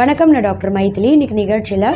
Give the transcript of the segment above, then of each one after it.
வணக்கம், நான் டாக்டர் மைதிலி. இன்றைக்கி நிகழ்ச்சியில்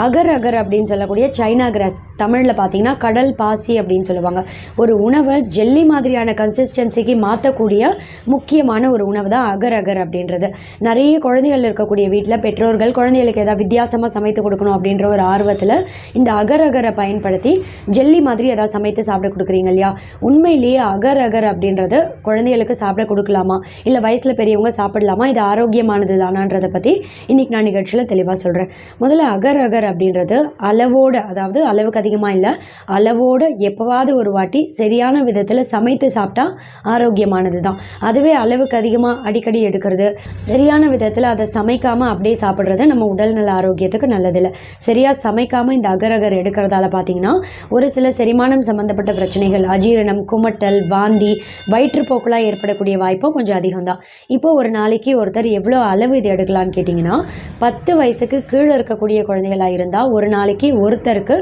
அகர் அகர் அப்படின்னு சொல்லக்கூடிய சைனா கிராஸ், தமிழில் பார்த்தீங்கன்னா கடல் பாசி அப்படின்னு சொல்லுவாங்க. ஒரு உணவை ஜெல்லி மாதிரியான கன்சிஸ்டன்சிக்கு மாற்றக்கூடிய முக்கியமான ஒரு உணவு தான் அகர் அகர் அப்படின்றது. நிறைய குழந்தைகள் இருக்கக்கூடிய வீட்டில் பெற்றோர்கள் குழந்தைகளுக்கு ஏதாவது வித்தியாசமாக சமைத்து கொடுக்கணும் அப்படின்ற ஒரு ஆர்வத்தில் இந்த அகர் அகரை பயன்படுத்தி ஜெல்லி மாதிரி ஏதாவது சமைத்து சாப்பிட கொடுக்குறீங்க இல்லையா? உண்மையிலேயே அகர் அகர் அப்படின்றது குழந்தைகளுக்கு சாப்பிட கொடுக்கலாமா, இல்லை வயசில் பெரியவங்க சாப்பிடலாமா, இது ஆரோக்கியமானது தானான்றதை பற்றி இன்றைக்கி நான் நிகழ்ச்சியில் தெளிவாக சொல்கிறேன். முதல்ல அகர் அகர் அப்படின்றது அளவோடு, அதாவது அளவுக்கு அதிகமாக இல்லை, அளவோடு எப்போவாவது ஒரு வாட்டி சரியான விதத்தில் சமைத்து சாப்பிட்டா ஆரோக்கியமானது தான். அதுவே அளவுக்கு அதிகமாக அடிக்கடி எடுக்கிறது, சரியான விதத்தில் அதை சமைக்காமல் அப்படியே சாப்பிட்றது நம்ம உடல்நல ஆரோக்கியத்துக்கு நல்லதில்லை. சரியாக சமைக்காமல் இந்த அகர் அகர் எடுக்கிறதால பார்த்திங்கன்னா ஒரு சில செரிமானம் சம்மந்தப்பட்ட பிரச்சனைகள், அஜீரணம், குமட்டல், வாந்தி, வயிற்றுப்போக்கெலாம் ஏற்படக்கூடிய வாய்ப்பும் கொஞ்சம் அதிகம்தான். இப்போது ஒரு நாளைக்கு ஒருத்தர் எவ்வளோ அளவு இது எடுக்கலான்னு கேட்டிங்கன்னா, 10 வயசுக்கு கீழே இருக்கக்கூடிய குழந்தைகளாக இருந்தால் ஒரு நாளைக்கு ஒருத்தருக்கு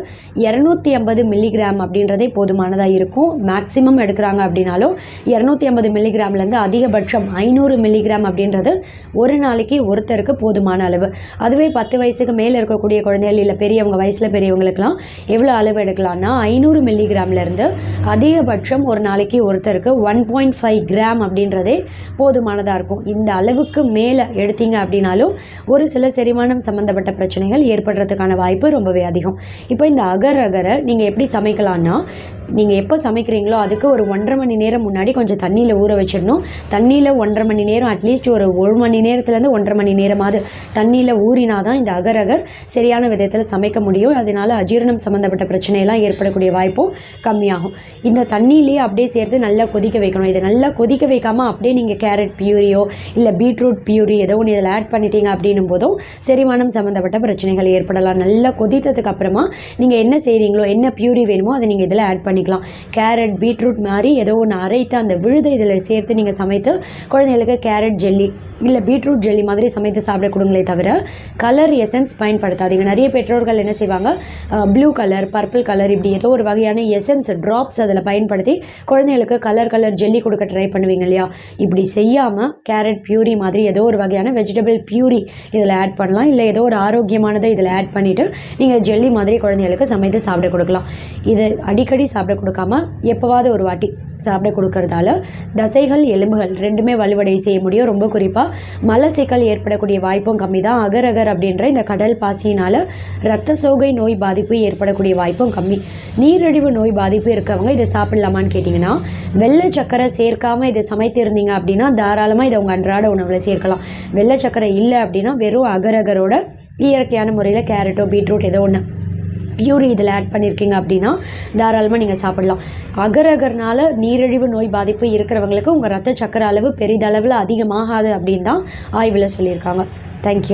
250 மில்லிகிராம் அப்படின்றதே போதுமானதாக இருக்கும். மேக்ஸிமம் எடுக்கிறாங்க அப்படின்னாலும் 250 மில்லிகிராம்லேருந்து அதிகபட்சம் 500 மில்லிகிராம் அப்படின்றது ஒரு நாளைக்கு ஒருத்தருக்கு போதுமான அளவு. அதுவே 10 வயசுக்கு மேலே இருக்கக்கூடிய குழந்தைகள் இல்லை பெரியவங்க, வயசில் பெரியவங்களுக்கெல்லாம் எவ்வளோ அளவு எடுக்கலாம்னா 500 மில்லிகிராம்லேருந்து அதிகபட்சம் ஒரு நாளைக்கு ஒருத்தருக்கு 1.5 கிராம் அப்படின்றதே போதுமானதாக இருக்கும். இந்த அளவுக்கு மேலே எடுத்தீங்க அப்படின்னாலும் ஒரு சில செரிமானம் சம்மந்தப்பட்ட பிரச்சனைகள் ஏற்படுறதுக்கான வாய்ப்பு ரொம்பவே அதிகம். இப்போ இந்த அகர் அகரை நீங்கள் எப்படி சமைக்கலான்னா, நீங்கள் எப்போ சமைக்கிறீங்களோ அதுக்கு ஒரு 1.5 மணி நேரம் முன்னாடி கொஞ்சம் தண்ணியில் ஊற வச்சிடணும். தண்ணியில் 1.5 மணி நேரம், அட்லீஸ்ட் ஒரு 1 மணி நேரத்துலேருந்து 1.5 மணி நேரமாவது தண்ணியில் ஊறினா தான் இந்த அகர் அகர் சரியான விதத்தில் சமைக்க முடியும். அதனால் அஜீரணம் சம்மந்தப்பட்ட பிரச்சனையெல்லாம் ஏற்படக்கூடிய வாய்ப்பும் கம்மியாகும். இந்த தண்ணியிலேயே அப்படியே சேர்த்து நல்லா கொதிக்க வைக்கணும். இதை நல்லா கொதிக்க வைக்காமல் அப்படியே நீங்கள் கேரட் பியூரியோ இல்லை பீட்ரூட் பியூரி ஏதோ ஒன்று இதில் ஆட் பண்ணிட்டீங்க அப்படின்னும் போதும் செரிமானம் சம்மந்தப்பட்ட பிரச்சனைகள் ஏற்படலாம். நல்லா கொதித்ததுக்கு அப்புறமா நீங்கள் என்ன செய்கிறீங்களோ, என்ன பியூரி வேணுமோ அதை நீங்கள் இதில் ஆட் பண்ணிக்கலாம். கேரட், பீட்ரூட் மாதிரி ஏதோ ஒன்று அரைத்து அந்த விழுதை இதில் சேர்த்து நீங்கள் சமைத்து குழந்தைகளுக்கு கேரட் ஜெல்லி இல்லை பீட்ரூட் ஜெல்லி மாதிரி சமைத்து சாப்பிட கொடுங்களே தவிர கலர் எசன்ஸ் பயன்படுத்தாதீங்க. நிறைய பெற்றோர்கள் என்ன செய்வாங்க, ப்ளூ கலர், பர்பிள் கலர், இப்படி ஏதோ ஒரு வகையான எசன்ஸ் ட்ராப்ஸ் அதில் பயன்படுத்தி குழந்தைகளுக்கு கலர் ஜெல்லி கொடுக்க ட்ரை பண்ணுவீங்க இல்லையா? இப்படி செய்யாமல் கேரட் பியூரி மாதிரி ஏதோ ஒரு வகையான வெஜிடபிள் பியூரி இதில் ஆட் பண்ணலாம். இல்லை ஏதோ ஒரு ஆரோக்கியமானதை இதில் ஆட் பண்ணிவிட்டு நீங்கள் ஜெல்லி மாதிரி குழந்தைகளுக்கு சமைத்து சாப்பிட கொடுக்கலாம். இது அடிக்கடி சாப்பிட கொடுக்காம எப்போவாவது ஒரு வாட்டி சாப்பிட கொடுக்கறதால தசைகள், எலும்புகள் ரெண்டுமே வலுவடை செய்ய முடியும். ரொம்ப குறிப்பாக மலச்சிக்கல் ஏற்படக்கூடிய வாய்ப்பும் கம்மி தான். அகர் அகர் அப்படின்ற இந்த கடல் பாசியினால் இரத்த சோகை நோய் பாதிப்பு ஏற்படக்கூடிய வாய்ப்பும் கம்மி. நீரிழிவு நோய் பாதிப்பு இருக்கவங்க இதை சாப்பிடலாமான்னு கேட்டிங்கன்னா, வெள்ளை சக்கரை சேர்க்காமல் இதை சமைத்திருந்தீங்க அப்படின்னா தாராளமாக இதை உங்கள் அன்றாட உணவில் சேர்க்கலாம். வெள்ளை சக்கரை இல்லை அப்படின்னா வெறும் அகர் அகரோட இயற்கையான முறையில் கேரட்டோ பீட்ரூட் ஏதோ ஒன்று பியூரி இதில் ஆட் பண்ணியிருக்கீங்க அப்படின்னா தாராளமாக நீங்கள் சாப்பிடலாம். அகர் அகர்னால நீரிழிவு நோய் பாதிப்பு இருக்கிறவங்களுக்கு உங்கள் ரத்த சக்கரை அளவு பெரிதளவில் அதிகமாகாது அப்படின்னு தான் ஆய்வில் சொல்லியிருக்காங்க. தேங்க்யூ.